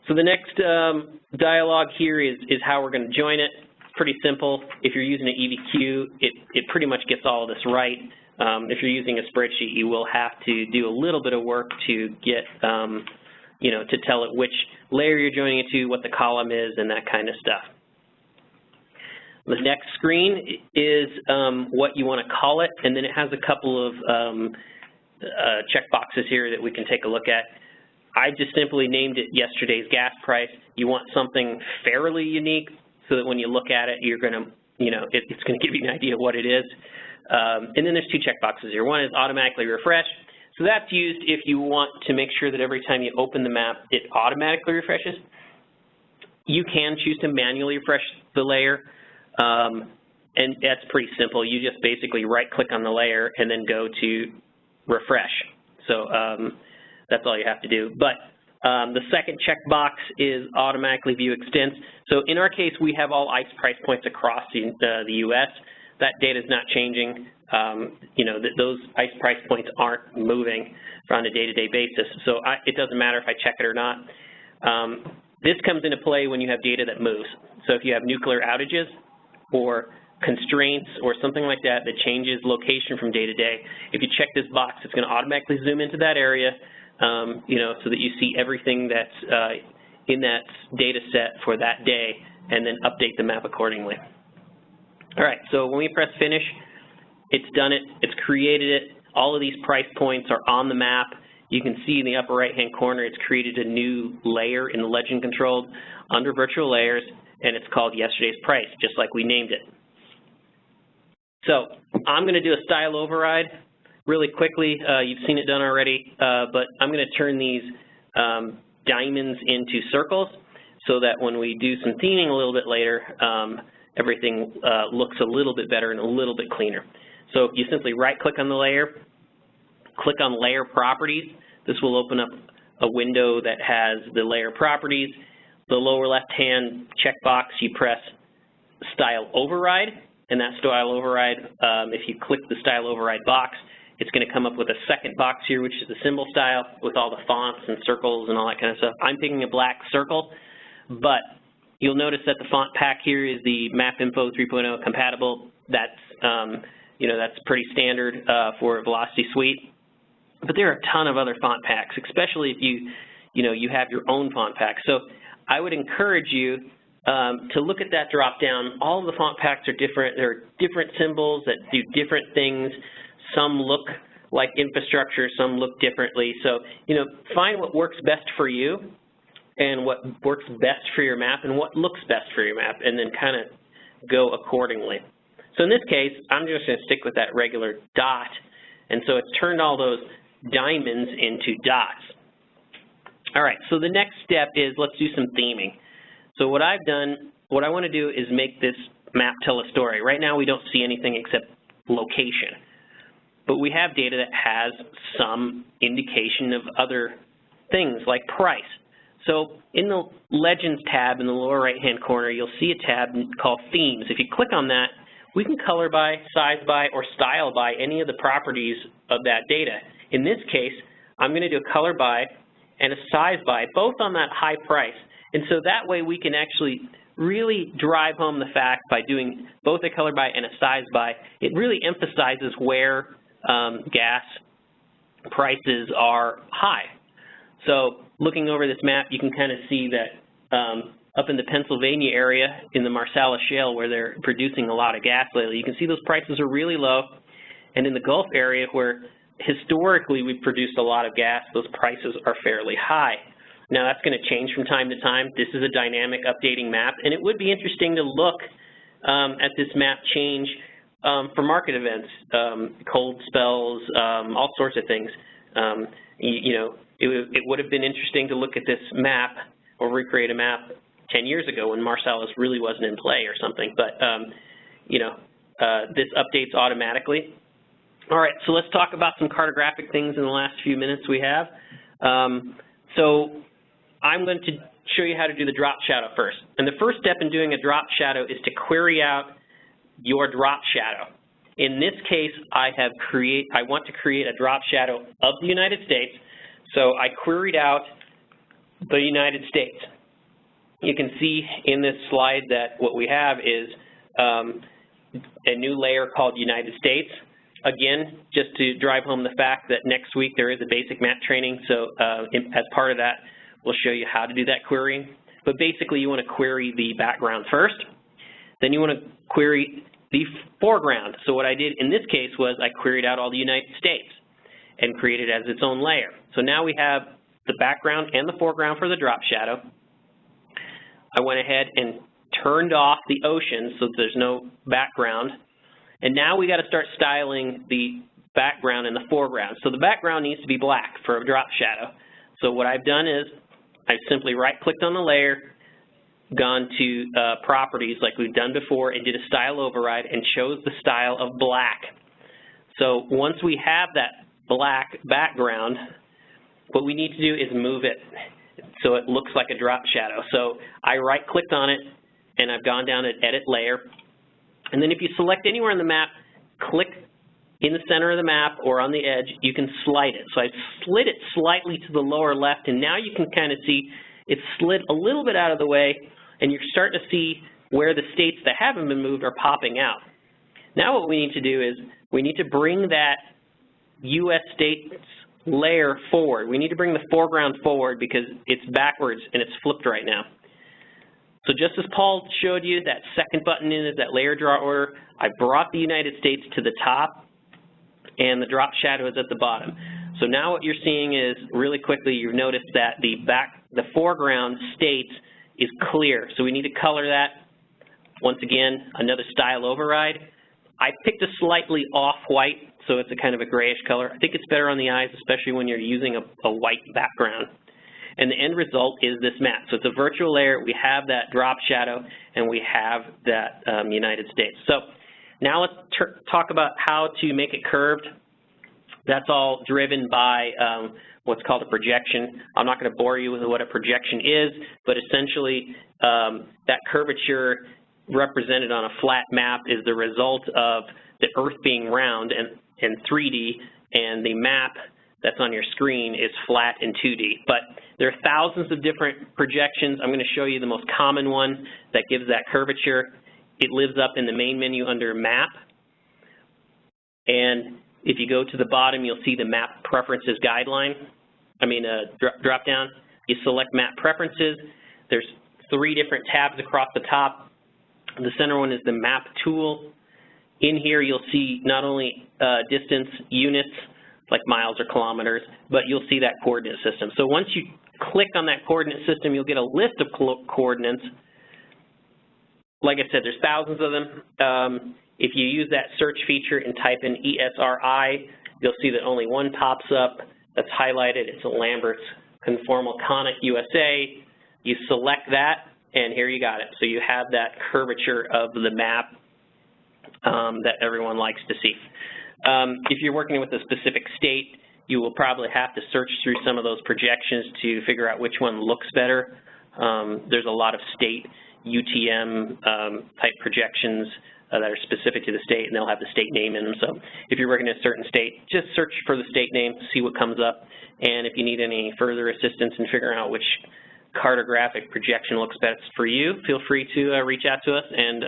So the next dialog here is how we're going to join it. It's pretty simple. If you're using an EVQ, it pretty much gets all of this right. If you're using a spreadsheet, you will have to do a little bit of work to get, you know, to tell it which layer you're joining it to, what the column is, and that kind of stuff. The next screen is what you want to call it, and then it has a couple of checkboxes here that we can take a look at. I just simply named it yesterday's gas price. You want something fairly unique so that when you look at it, you're going to, you know, it's going to give you an idea of what it is. And then there's 2 checkboxes here. One is automatically refresh. So that's used if you want to make sure that every time you open the map, it automatically refreshes. You can choose to manually refresh the layer. And that's pretty simple. You just basically right-click on the layer and then go to refresh. So that's all you have to do. But the second checkbox is automatically view extents. So in our case, we have all ICE price points across the U.S. That data is not changing. You know, those ICE price points aren't moving on a day-to-day basis. So it doesn't matter if I check it or not. This comes into play when you have data that moves. So if you have nuclear outages or constraints or something like that that changes location from day to day, if you check this box, it's going to automatically zoom into that area, so that you see everything that's in that data set for that day, and then update the map accordingly. All right, so when we press finish, it's done it, it's created it. All of these price points are on the map. You can see in the upper right-hand corner, it's created a new layer in the legend controlled under virtual layers, and it's called yesterday's price, just like we named it. So I'm going to do a style override really quickly. You've seen it done already, but I'm going to turn these diamonds into circles so that when we do some theming a little bit later, everything looks a little bit better and a little bit cleaner. So you simply right-click on the layer, click on Layer Properties. This will open up a window that has the layer properties. The lower left-hand checkbox, you press Style Override, and that Style Override, if you click the Style Override box, it's going to come up with a second box here, which is the symbol style with all the fonts and circles and all that kind of stuff. I'm picking a black circle, but you'll notice that the font pack here is the MapInfo 3.0 compatible. That's that's pretty standard for Velocity Suite. But there are a ton of other font packs, especially if you have your own font pack. So I would encourage you to look at that drop down. All of the font packs are different. There are different symbols that do different things. Some look like infrastructure, some look differently. So, find what works best for you and what works best for your map and what looks best for your map, and then kind of go accordingly. So in this case, I'm just going to stick with that regular dot, and so it's turned all those diamonds into dots. All right, so the next step is let's do some theming. So what I've done, what I want to do is make this map tell a story. Right now we don't see anything except location, but we have data that has some indication of other things like price. So in the Legends tab in the lower right-hand corner, you'll see a tab called Themes. If you click on that, we can color by, size by, or style by any of the properties of that data. In this case, I'm going to do a color by and a size by, both on that high price. And so that way we can actually really drive home the fact by doing both a color by and a size by, it really emphasizes where gas prices are high. So looking over this map, you can kind of see that up in the Pennsylvania area in the Marcellus Shale where they're producing a lot of gas lately, you can see those prices are really low. And in the Gulf area where historically we've produced a lot of gas, those prices are fairly high. Now that's going to change from time to time. This is a dynamic updating map, and it would be interesting to look at this map change for market events, cold spells, all sorts of things. It would have been interesting to look at this map or recreate a map 10 years ago when Marcellus really wasn't in play or something, but this updates automatically. All right, so let's talk about some cartographic things in the last few minutes we have. So I'm going to show you how to do the drop shadow first. And the first step in doing a drop shadow is to query out your drop shadow. In this case, I want to create a drop shadow of the United States, so I queried out the United States. You can see in this slide that what we have is a new layer called United States. Again, just to drive home the fact that next week there is a basic map training, so as part of that, we'll show you how to do that querying. But basically, you want to query the background first. Then you want to query the foreground. So what I did in this case was I queried out all the United States and created it as its own layer. So now we have the background and the foreground for the drop shadow. I went ahead and turned off the ocean so that there's no background. And now we got to start styling the background and the foreground. So the background needs to be black for a drop shadow. So what I've done is I've simply right-clicked on the layer, gone to properties like we've done before, and did a style override and chose the style of black. So once we have that black background, what we need to do is move it so it looks like a drop shadow. So I right-clicked on it, and I've gone down to Edit Layer. And then if you select anywhere on the map, click in the center of the map or on the edge, you can slide it. So I slid it slightly to the lower left, and now you can kind of see it slid a little bit out of the way, and you're starting to see where the states that haven't been moved are popping out. Now what we need to do is we need to bring that U.S. states layer forward. We need to bring the foreground forward because it's backwards and it's flipped right now. So just as Paul showed you, that second button is that layer draw order. I brought the United States to the top and the drop shadow is at the bottom. So now what you're seeing is, really quickly, you've noticed that the foreground states is clear. So we need to color that. Once again, another style override. I picked a slightly off-white, so it's a kind of a grayish color. I think it's better on the eyes, especially when you're using a white background. And the end result is this map. So it's a virtual layer. We have that drop shadow, and we have that United States. So now let's talk about how to make it curved. That's all driven by what's called a projection. I'm not going to bore you with what a projection is, but essentially that curvature represented on a flat map is the result of the Earth being round and 3D, and the map that's on your screen is flat in 2D. But there are thousands of different projections. I'm going to show you the most common one that gives that curvature. It lives up in the main menu under Map. And if you go to the bottom, you'll see the Map Preferences guideline. Drop down. You select Map Preferences. There's 3 different tabs across the top. The center one is the Map Tool. In here, you'll see not only distance units, like miles or kilometers, but you'll see that coordinate system. So once you click on that coordinate system, you'll get a list of coordinates. Like I said, there's thousands of them. If you use that search feature and type in ESRI, you'll see that only one pops up that's highlighted. It's a Lambert's Conformal Conic USA. You select that, and here you got it. So you have that curvature of the map that everyone likes to see. If you're working with a specific state, you will probably have to search through some of those projections to figure out which one looks better. There's a lot of state UTM type projections that are specific to the state, and they'll have the state name in them. So if you're working in a certain state, just search for the state name, see what comes up, and if you need any further assistance in figuring out which cartographic projection looks best for you, feel free to reach out to us, and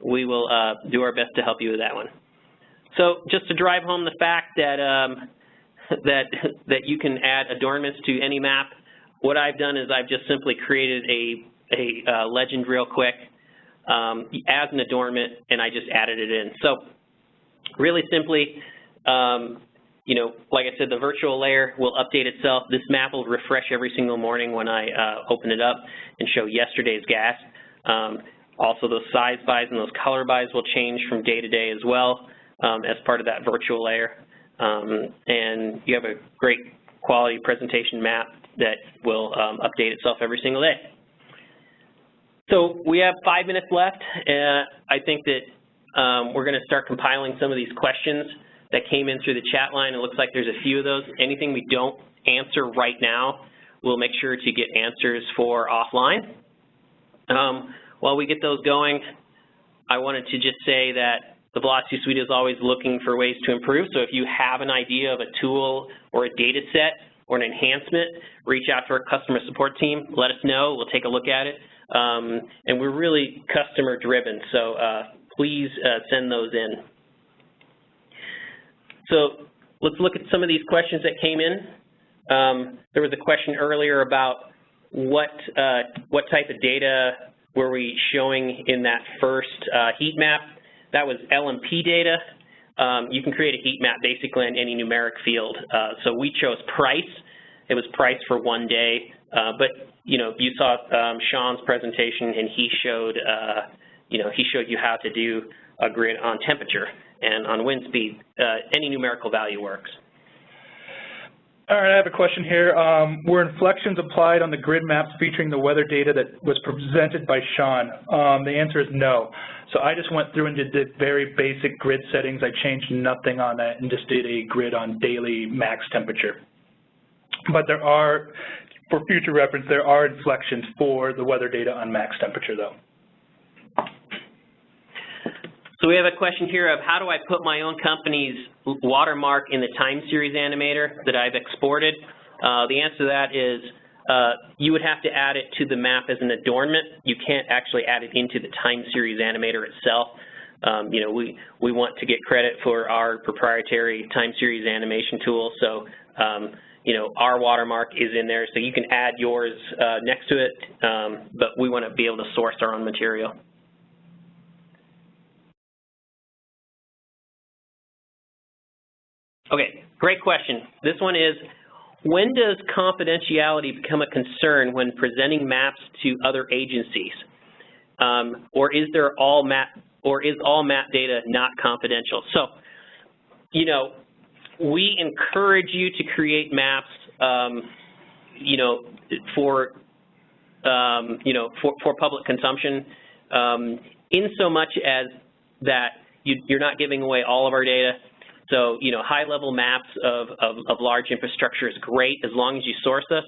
we will do our best to help you with that one. So just to drive home the fact that that you can add adornments to any map, what I've done is I've just simply created a legend real quick as an adornment, and I just added it in. So really simply, like I said, the virtual layer will update itself. This map will refresh every single morning when I open it up and show yesterday's gas. Also, those size buys and those color buys will change from day to day as well as part of that virtual layer. And you have a great quality presentation map that will update itself every single day. So we have 5 minutes left. I think that we're going to start compiling some of these questions that came in through the chat line. It looks like there's a few of those. Anything we don't answer right now, we'll make sure to get answers for offline. While we get those going, I wanted to just say that the Velocity Suite is always looking for ways to improve. So if you have an idea of a tool or a data set or an enhancement, reach out to our customer support team. Let us know. We'll take a look at it. And we're really customer driven, so please send those in. So let's look at some of these questions that came in. There was a question earlier about what type of data were we showing in that first heat map. That was LMP data. You can create a heat map basically in any numeric field. So we chose price. It was price for 1 day. But you saw Sean's presentation, and he showed you how to do a grid on temperature and on wind speed. Any numerical value works. All right, I have a question here. Were inflections applied on the grid maps featuring the weather data that was presented by Sean? The answer is no. So I just went through and did the very basic grid settings. I changed nothing on that and just did a grid on daily max temperature. But there are, for future reference, there are inflections for the weather data on max temperature, though. So we have a question here of how do I put my own company's watermark in the TimeSeries Animator that I've exported? The answer to that is you would have to add it to the map as an adornment. You can't actually add it into the TimeSeries Animator itself. You know, we want to get credit for our proprietary TimeSeries animation tool, so you know, our watermark is in there, so you can add yours next to it, but we want to be able to source our own material. Okay, great question. This one is, when does confidentiality become a concern when presenting maps to other agencies? Or is all map data not confidential? So, you know, we encourage you to create maps, you know, for public consumption, in so much as that you're not giving away all of our data. So, you know, high-level maps of large infrastructure is great as long as you source us.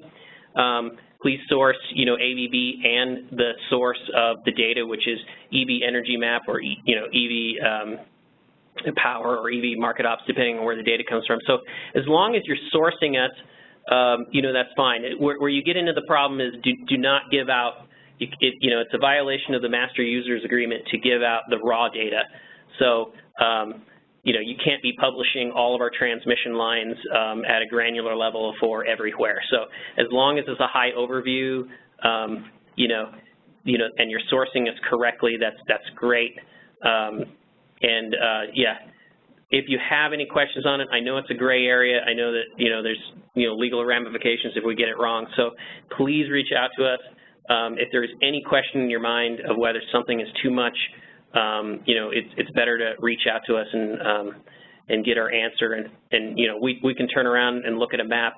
Please source, you know, AVB and the source of the data, which is EV Energy Map or, you know, EV Power or EV Market Ops, depending on where the data comes from. So as long as you're sourcing us, you know, that's fine. Where you get into the problem is do not give out, you know, it's a violation of the Master Users Agreement to give out the raw data. So, you know, you can't be publishing all of our transmission lines at a granular level for everywhere. So as long as it's a high overview, you know, and you're sourcing us correctly, that's great. Yeah, if you have any questions on it, I know it's a gray area. I know that, you know, there's, you know, legal ramifications if we get it wrong. So please reach out to us. If there's any question in your mind of whether something is too much, you know, it's better to reach out to us and get our answer. And you know, we can turn around and look at a map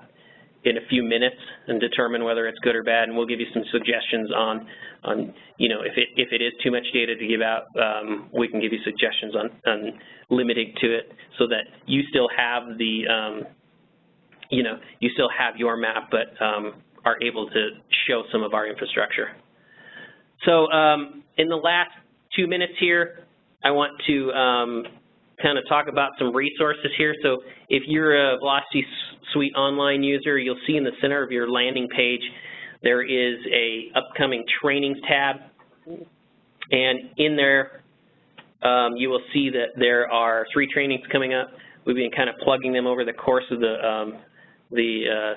in a few minutes and determine whether it's good or bad, and we'll give you some suggestions on you know, if it is too much data to give out, we can give you suggestions on limiting to it so that you still have the you know, you still have your map, but are able to show some of our infrastructure. So in the last 2 minutes here, I want to kind of talk about some resources here. So if you're a Velocity Suite online user, you'll see in the center of your landing page there is a upcoming trainings tab, and in there you will see that there are 3 trainings coming up. We've been kind of plugging them over the course of the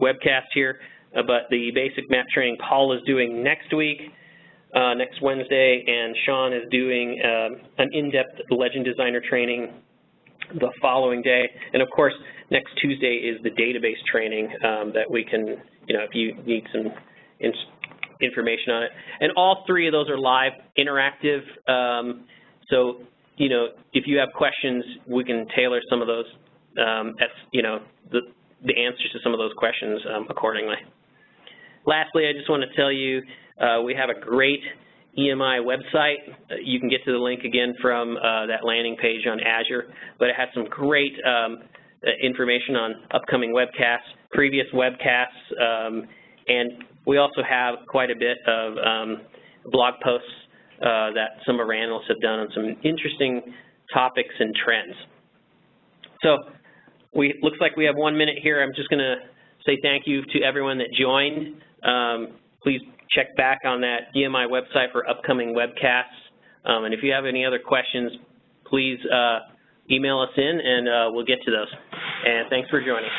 webcast here, but the basic map training Paul is doing next week, next Wednesday, and Sean is doing an in-depth legend designer training the following day. And of course, next Tuesday is the database training that we can, you know, if you need some information on it. And all 3 of those are live, interactive. So, you know, if you have questions, we can tailor some of those, you know, the answers to some of those questions accordingly. Lastly, I just want to tell you, we have a great EMI website. You can get to the link again from that landing page on Azure, but it has some great information on upcoming webcasts, previous webcasts, and we also have quite a bit of blog posts that some of our analysts have done on some interesting topics and trends. So looks like we have 1 minute here. I'm just going to say thank you to everyone that joined. Please check back on that EMI website for upcoming webcasts. And if you have any other questions, please email us in and we'll get to those. And thanks for joining.